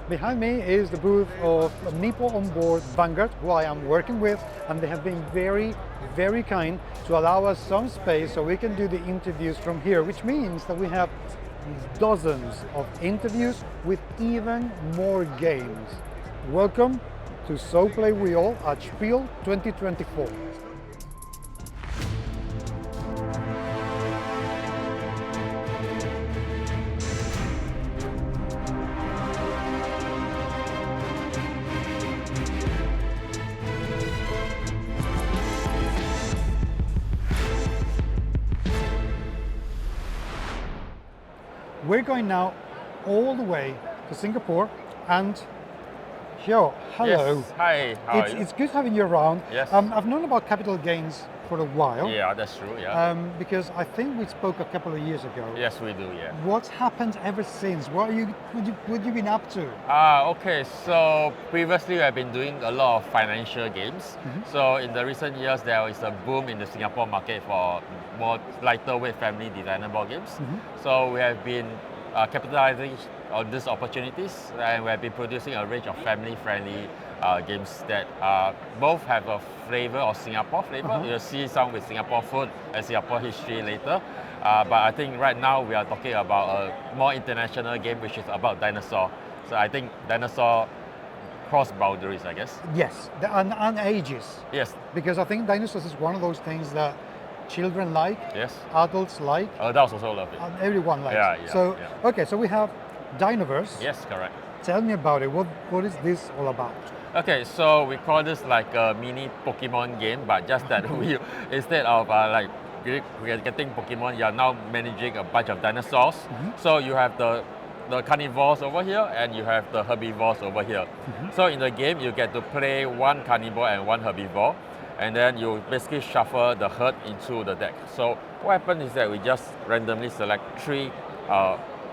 Behind me is the booth of Meeple on Board Vanguard, who I am working with, and they have been very kind to allow us some space so we can do the interviews from here, which means that we have dozens of interviews with even more games. Welcome to So Play Wheel at Spiel 2024. We're going now all the way to Singapore, and Joe, hello. Yes. Hi, how are you? It's good having you around. Yes. I've known about Capital Gains for a while. Yeah, that's true, yeah. Because I think we spoke a couple of years ago. Yes, we do, yeah. What's happened ever since? What you been up to? Okay, so previously I've been doing a lot of financial games. So in the recent years, there is a boom in the Singapore market for more lighter weight family designer board games. So we have been capitalizing on these opportunities, and we have been producing a range of family-friendly games that both have a flavor of Singapore flavor. You'll see some with Singapore food and Singapore history later. But I think right now we are talking about a more international game, which is about Dinosaur. So I think Dinosaur cross boundaries, I guess. Yes, and ages. Yes. Because I think Dinosaurs is one of those things that children like, Yes. adults like, Adults also love it. and everyone likes. Yeah, So, yeah. okay, so we have Dinoverse. Yes, correct. Tell me about it. What is this all about? Okay, so we call this like a mini Pokemon game, but just that we instead of like we are getting Pokemon, you are now managing a bunch of dinosaurs. So you have the Carnivores over here, and you have the Herbivores over here. So in the game, you get to play one Carnivore and one Herbivore, and then you basically shuffle the herd into the deck. So what happens is that we just randomly select 3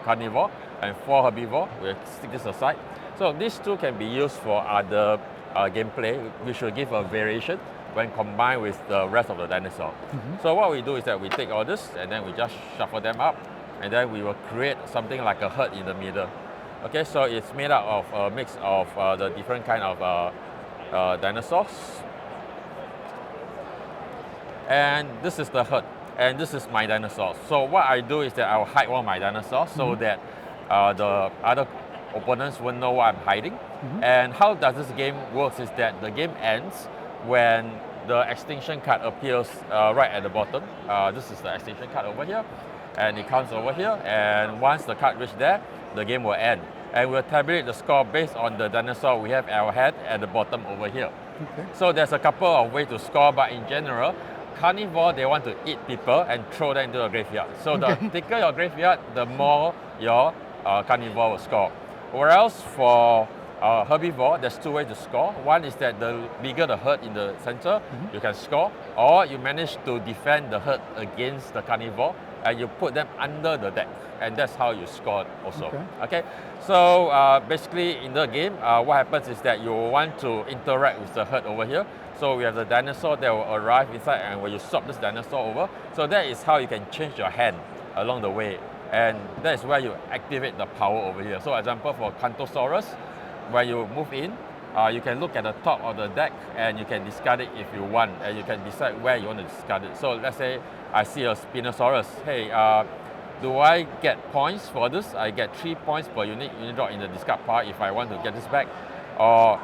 Carnivore and 4 Herbivore. We'll stick this aside. So these 2 can be used for other gameplay, which will give a variation when combined with the rest of the dinosaur. So what we do is that we take all this and then we just shuffle them up, and then we will create something like a herd in the middle. Okay, so it's made up of a mix of the different kind of dinosaurs. And this is the herd, and this is my dinosaur. So what I do is that I will hide one of my dinosaurs so that the other opponents won't know what I'm hiding. And how does this game works is that the game ends when the extinction card appears right at the bottom. This is the extinction card over here, and it comes over here, and once the card reaches there, the game will end. And we'll tabulate the score based on the dinosaur we have at our head at the bottom over here. So there's a couple of ways to score, but in general, Carnivore, they want to eat people and throw them into the graveyard. So the thicker your graveyard, the more your Carnivore will score. Whereas for Herbivore, there's 2 ways to score. One is that the bigger the herd in the center, you can score, or you manage to defend the herd against the Carnivore and you put them under the deck, and that's how you score also. Okay. So basically in the game, what happens is that you want to interact with the herd over here. So we have the dinosaur that will arrive inside, and when you swap this dinosaur over, so that is how you can change your hand along the way. And that is where you activate the power over here. So example for Carnivores, when you move in, you can look at the top of the deck and you can discard it if you want, and you can decide where you want to discard it. So let's say I see a Spinosaurus. Hey, do I get points for this? I get 3 points per unit drop in the discard pile if I want to get this back. Or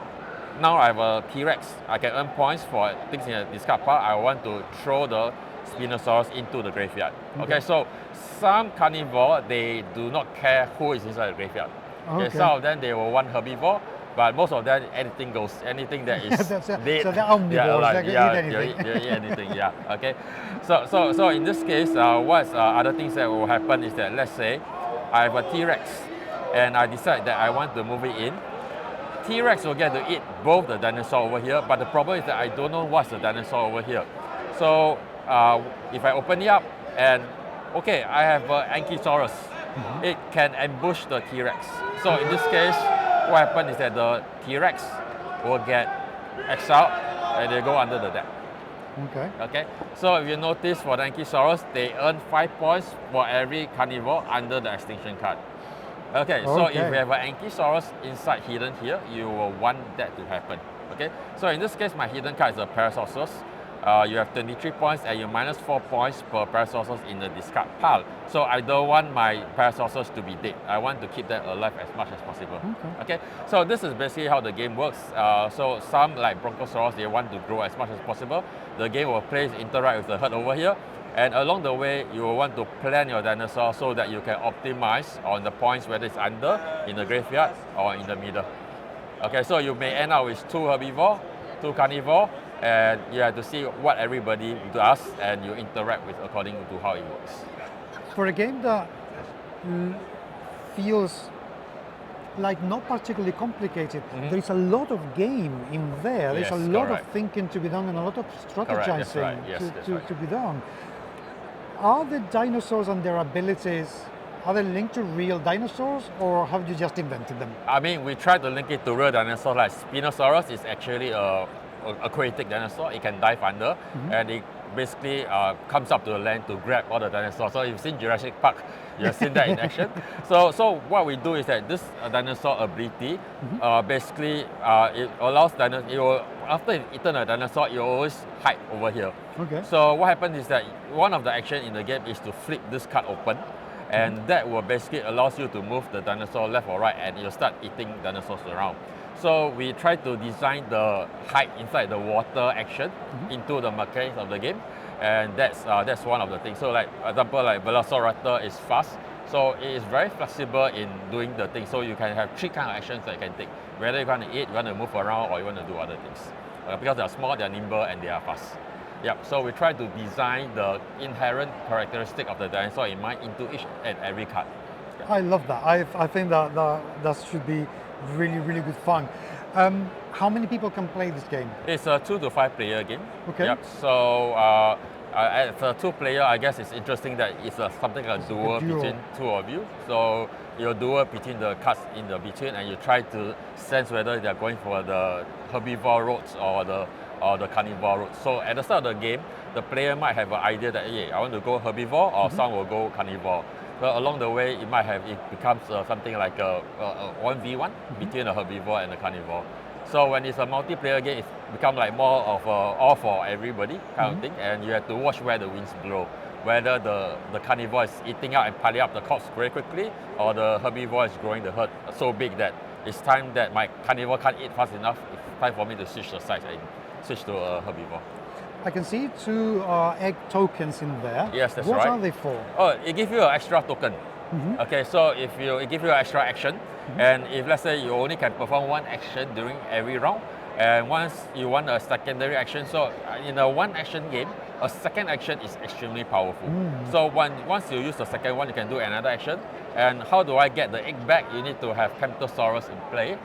now I have a T-Rex. I can earn points for things in the discard pile. I want to throw the Spinosaurus into the graveyard. Okay, so some Carnivore, they do not care who is inside the graveyard. Okay, some of them, they will want Herbivore, but most of them, anything goes. Anything that is dead. So they're omnivores, they can eat anything. You eat anything, yeah, okay. So in this case, what's other things that will happen is that, let's say, I have a T-Rex, and I decide that I want to move it in. T-Rex will get to eat both the dinosaur over here, but the problem is that I don't know what's the dinosaur over here. So if I open it up, and okay, I have Ankylosaurus. It can ambush the T-Rex. So in this case, what happens is that the T-Rex will get exiled and they go under the deck. Okay. So if you notice for the Ankylosaurus, they earn 5 points for every Carnivore under the extinction card. Okay, so if Okay. we have an Ankylosaurus inside hidden here, you will want that to happen. Okay, so in this case, my hidden card is a Parasaurus. You have 23 points and you minus 4 points per Parasaurus in the discard pile. So I don't want my Parasaurus to be dead. I want to keep that alive as much as possible. Okay, so this is basically how the game works. So some like Brontosaurus, they want to grow as much as possible. The game will play interact with the herd over here. And along the way, you will want to plan your dinosaur so that you can optimize on the points, whether it's under, in the graveyard, or in the middle. Okay, so you may end up with 2 herbivore, 2 carnivore, and you have to see what everybody does, and you interact with according to how it works. For a game that feels like not particularly complicated, there's a lot of game in there. There's Yes, a lot correct. of thinking to be done and a lot of strategizing that's right. Yes, that's right. to be done. Are the dinosaurs and their abilities, are they linked to real dinosaurs or have you just invented them? I mean, we try to link it to real dinosaurs. Like Spinosaurus is actually a aquatic dinosaur. It can dive under, and it basically comes up to the land to grab all the dinosaurs. So you've seen Jurassic Park, you've seen that in action. So what we do is that this dinosaur ability, basically it allows dinosaurs, it will, after you've eaten a dinosaur, you always hide over here. Okay. So what happens is that one of the action in the game is to flip this card open, and that will basically allows you to move the dinosaur left or right, and you'll start eating dinosaurs around. So we try to design the hide inside the water action into the mechanics of the game, and that's one of the things. So like example, like Velociraptor is fast, so it is very flexible in doing the thing. So you can have 3 kind of actions that you can take. Whether you want to eat, you want to move around, or you want to do other things. Because they are small, they are nimble, and they are fast. Yep. So we try to design the inherent characteristic of the dinosaur in mind into each and every card. I love that. I think that should be really, really good fun. How many people can play this game? It's a 2 to 5 player game. Okay. Yep. So as a 2 player, I guess it's interesting that it's something like a duel between 2 of you. So you duel between the cards in the between, and you try to sense whether they're going for the herbivore routes or the carnivore route. So at the start of the game, the player might have an idea that, hey, I want to go herbivore, or some will go carnivore. But along the way, it becomes something like a 1v1 between the herbivore and the carnivore. So when it's a multiplayer game, it's become like more of a all for everybody kind of thing, and you have to watch where the winds blow. Whether the carnivore is eating out and piling up the crops very quickly, or the herbivore is growing the herd so big that it's time that my carnivore can't eat fast enough. It's time for me to switch the sides and switch to a herbivore. I can see 2 egg tokens in there. Yes, that's what right. What are they for? Oh, it gives you an extra token. Okay, so if it gives you an extra action, and if let's say you only can perform 1 action during every round, and once you want a secondary action, so in a 1 action game, a second action is extremely powerful. So once you use the second one, you can do another action. And how do I get the egg back? You need to have Camptosaurus in play.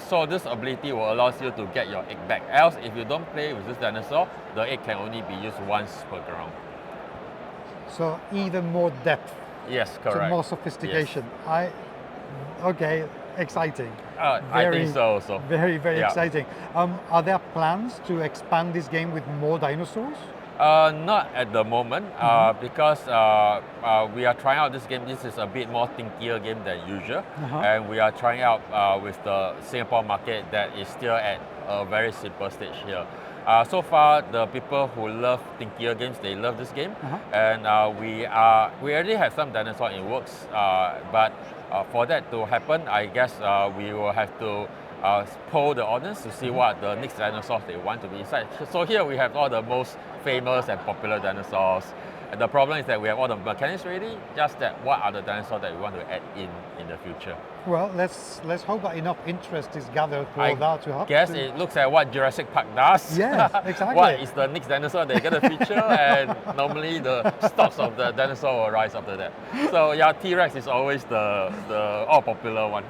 So this ability will allow you to get your egg back. Else, if you don't play with this dinosaur, the egg can only be used once per round. So even more depth. Yes, correct. So more sophistication. Yes. Okay, exciting. I think so also. Very, very exciting. Are there plans to expand this game with more dinosaurs? Not at the moment, because we are trying out this game. This is a bit more thinkier game than usual, and we are trying out with the Singapore market that is still at a very simple stage here. So far, the people who love thinkier games, they love this game, and we already have some dinosaur in works, but for that to happen, I guess we will have to poll the audience to see what the next dinosaurs they want to be inside. So here we have all the most famous and popular dinosaurs. And the problem is that we have all the mechanics ready, just that what are the dinosaurs that we want to add in the future. Well, let's hope that enough interest is gathered for that to happen. I guess it looks at what Jurassic Park does. Yes, exactly. What is the next dinosaur they're going to feature, and normally the stocks of the dinosaur will rise after that. So yeah, T-Rex is always the all popular one.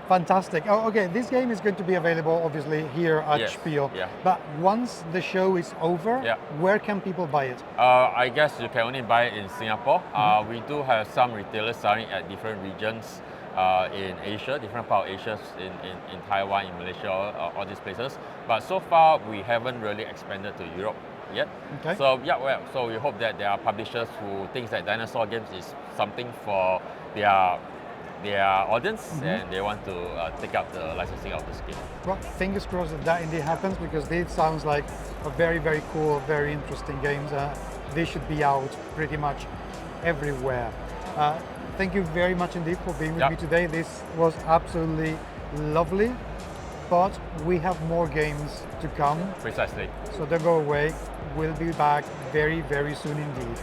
Fantastic. Oh, okay, this game is going to be available obviously here at Spiel. Yeah. But once the show is over, where can people buy it? I guess you can only buy it in Singapore. We do have some retailers selling at different regions in Asia, different part of Asia, in Taiwan, in Malaysia, all these places. But so far, we haven't really expanded to Europe yet. Okay. So so we hope that there are publishers who think that dinosaur games is something for their their audience and they want to take up the licensing of this game. Well, fingers crossed that that indeed happens, because this sounds like a very, very cool, very interesting game. They should be out pretty much everywhere. Thank you very much indeed for being with me today. This was absolutely lovely, but we have more games to come. Precisely. So don't go away. We'll be back very, very soon indeed.